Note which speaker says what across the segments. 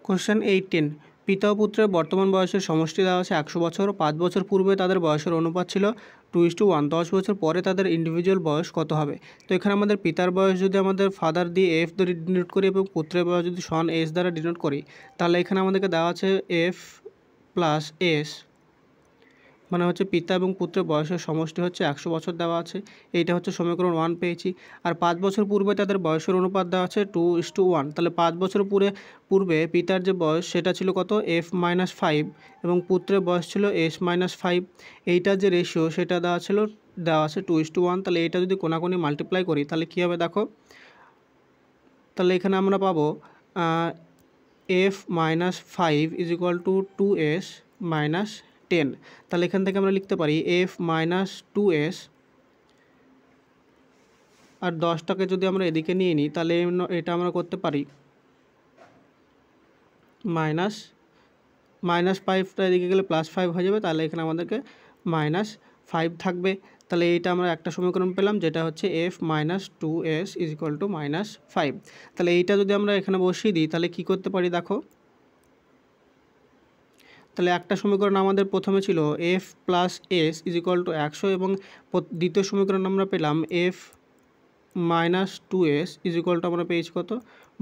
Speaker 1: Question 18, পিতা ও পুত্রের বর্তমান বয়সের সমষ্টি দেওয়া আছে 100 বছর। 5 বছর পূর্বে তাদের বয়সের অনুপাত ছিল 2:1। 10 বছর পরে তাদের ইন্ডিভিজুয়াল বয়স কত হবে? তো এখানে আমাদের পিতার বয়স যদি আমাদের ফাদার দিয়ে এফ দ্বারা ডিনোট করি এবং পুত্রের বয়স যদি সন এস দ্বারা ডিনোট করি, তাহলে এখানে আমাদেরকে দেওয়া আছে এফ প্লাস এস, মানে হচ্ছে পিতা এবং পুত্রের বয়সের সমষ্টি হচ্ছে 100 বছর দেওয়া আছে। এইটা হচ্ছে সমীকরণ 1 পেয়েছি। আর 5 বছর পূর্বে তাদের বয়সের অনুপাত দেওয়া আছে 2:1। তাহলে 5 বছর পূর্বে পিতার যে বয়স সেটা ছিল কত? f-5 এবং পুত্রের বয়স ছিল s-5। এইটার যে রেশিও সেটা দেওয়া আছে 2:1। তাহলে এইটা যদি কোনাকুনি মাল্টিপ্লাই করি তাহলে কী হবে দেখো। তাহলে এখানে আমরা পাবো f-5 is equal to 2s-10। তাহলে এখান থেকে আমরা লিখতে পারি f-2s, আর 10টাকে যদি আমরা এদিকে নিয়ে নিই তাহলে এটা আমরা করতে পারি -5টা এদিকে গেলে +5 হয়ে যাবে। তাহলে এখানে আমাদেরকে -5 থাকবে। তাহলে এইটা আমরা একটা সমীকরণ পেলাম যেটা হচ্ছে f-2s ইজ ইকুয়াল টু -5। তাহলে এইটা যদি আমরা এখানে বসিয়ে দিই তাহলে কি করতে পারি দেখো। তাহলে একটা সমীকরণ আমাদের প্রথমে ছিল f plus S is equal to 100 এবং দ্বিতীয় সমীকরণ আমরা পেলাম f-2s ইজ ইকুয়াল টু আমরা পেয়েছি কত?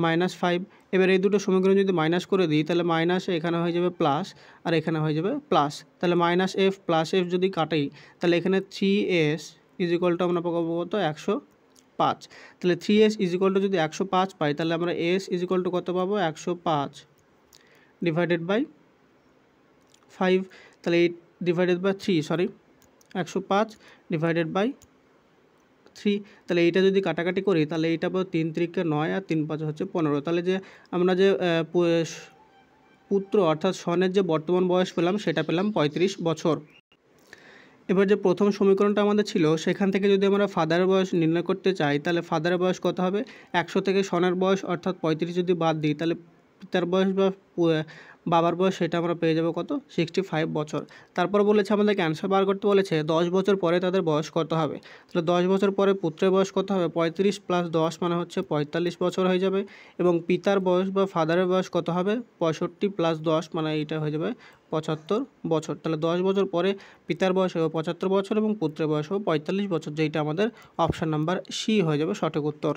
Speaker 1: -5। এবার এই দুটো সমীকরণ যদি মাইনাস করে দিই তাহলে মাইনাস এখানে হয়ে যাবে প্লাস আর এখানে হয়ে যাবে প্লাস। তাহলে -f প্লাস f যদি কাটাই তাহলে এখানে 3s ইজ ইকুয়াল টু আমরা পাবো কত? 105। তাহলে 3s ইজ ইকুয়াল টু যদি 105 পাই তাহলে আমরা s ইজ ইকুয়াল টু কত পাবো? 105 ডিভাইডেড বাই 5। তাহলে 105 ডিভাইডেড বাই 3। তাহলে এইটা যদি কাটাকাটি করি তাহলে এইটা পাবো 3 3 9 আর 3 5 হচ্ছে 15। তাহলে যে আমরা যে পুত্র অর্থাৎ সনের যে বর্তমান বয়স পেলাম সেটা পেলাম 35 বছর। এবার যে প্রথম সমীকরণটা আমাদের ছিল সেখান থেকে যদি আমরা ফাদারের বয়স নির্ণয় করতে চাই তাহলে ফাদারের বয়স কত হবে? 100 থেকে সনের বয়স অর্থাৎ 35 যদি বাদ দিই তাহলে পিতার বয়স বা বাবার বয়স সেটা আমরা পেয়ে যাবো কত? 65 বছর। তারপর বলেছে আমাদেরকে অ্যান্সার বার করতে বলেছে 10 বছর পরে তাদের বয়স কত হবে। তাহলে 10 বছর পরে পুত্রের বয়স কত হবে? 35 + 10 মানে হচ্ছে 45 বছর হয়ে যাবে এবং পিতার বয়স বা ফাদারের বয়স কত হবে? 65 + 10 মানে এইটা হয়ে যাবে 75 বছর। তাহলে 10 বছর পরে পিতার বয়স হবে 75 বছর এবং পুত্রের বয়স হবে 45 বছর, যেইটা আমাদের অপশান নাম্বার সি হয়ে যাবে সঠিক উত্তর।